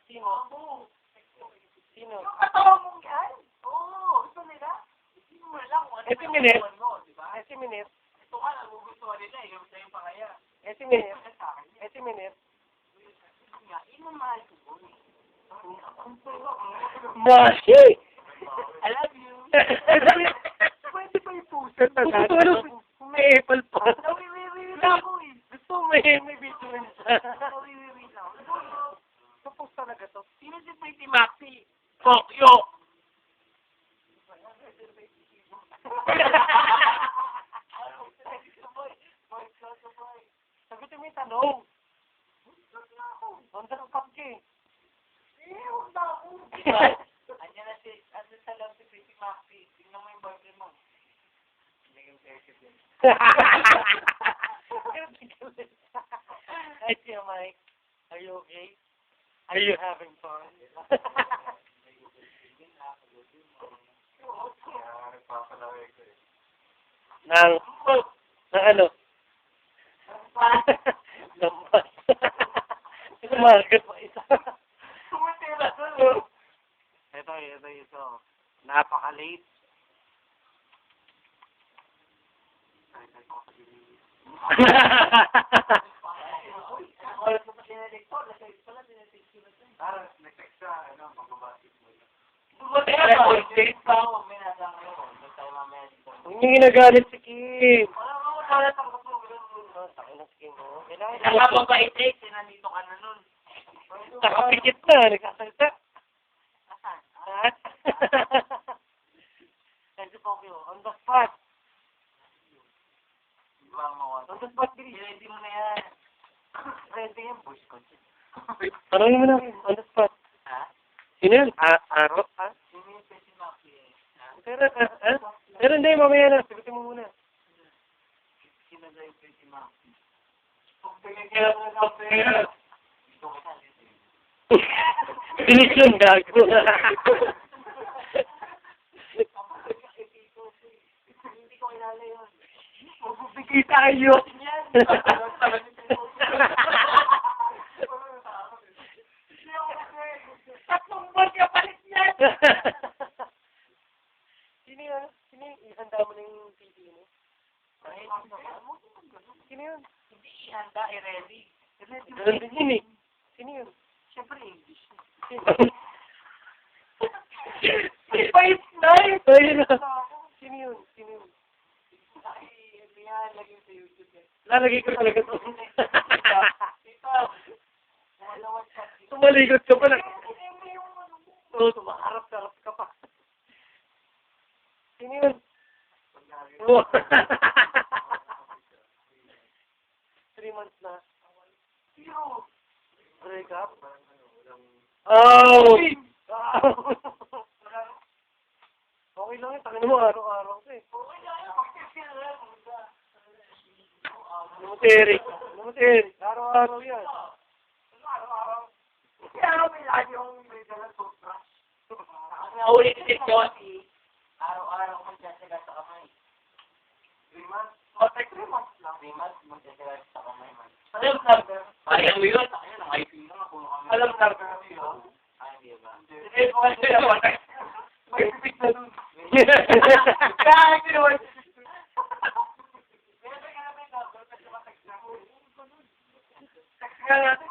Sino? Sino? Yung katawa mong yan? Oo, gusto nila. Hindi mo lang kung ano Eh, si Minit. mo, di ba? Eh, si Minit. Ito nga, nagugustuhan nila eh. Yung sa'yo pa kaya. Eh, si Minit. Sa akin. Eh, si Minit. Nga, inamahal ko po eh. Mashi! I love you. Pwede ba yung puso na natin? May apple pa. Nawiwiwi na ako eh. Gusto mo may video rin siya. Nawiwiwi na ako. Tapos talaga to. Sino si Pretty Maxi? Tokyo! Sagutin mo yung tanong. On the spot ka eh. Huwag na ako. Andiyan na si, ano sa love si Pretty Maxi. Tingnan mo yung boyfriend mo. Hi, Tia Mike. Are you okay? Are you having fun? Nang ano? Lampas. Sumagot pa isa. Tumatira doon. Ito ito. Napaka-late. Huwag niyo ginagalit si Kim. Nakapikit na, nagkasalita. Thank you, Tokyo. On the spot. On the spot, Gris. Ready mo na yan. Ready yan, voice coach. Tanongin mo na, on the spot. Ha? Sino yun? Aro? Ha? Sino yung Pretty Maxi eh? Pero hindi, mamaya na. Sagutin mo muna. Sino daw yung Pretty Maxi? Finish yun, gago. Hindi ko kilala yun. Magbibigay tayo. Tatlong buwan ka palit yan! Sino yun? Sino yung ihanda mo na yung TV mo? Sino yun? Hindi ihanda, i-ready. Ganun din yun eh. Sino yun? Siyempre English. Five nine! Ayun na. Sino yun? Sino yun? Ay, hindi yan. Lagyan sa YouTube yan. Lalagay ko talaga to. Dito. Wala chat dito. Tumaligot ka pa na. Oo, tumaharap ka pa. Sino yun? Oo. 3 months na. Zero. Break up? Oh! Okay lang yun. Tangin mo, araw-araw ko eh. Okay na yun. Magkasira. Lumuteri. Araw-araw yan. Araw-araw. Kaya may lagi yung may dalang toothbrush. Naulit din yun. Araw-araw magsasaga sa kamay. 3 months? Okay, 3 months lang. 3 months magsasaga sa kamay man. Alam number. Alam mo yun? Ayan, ang IP lang ako. Alam number.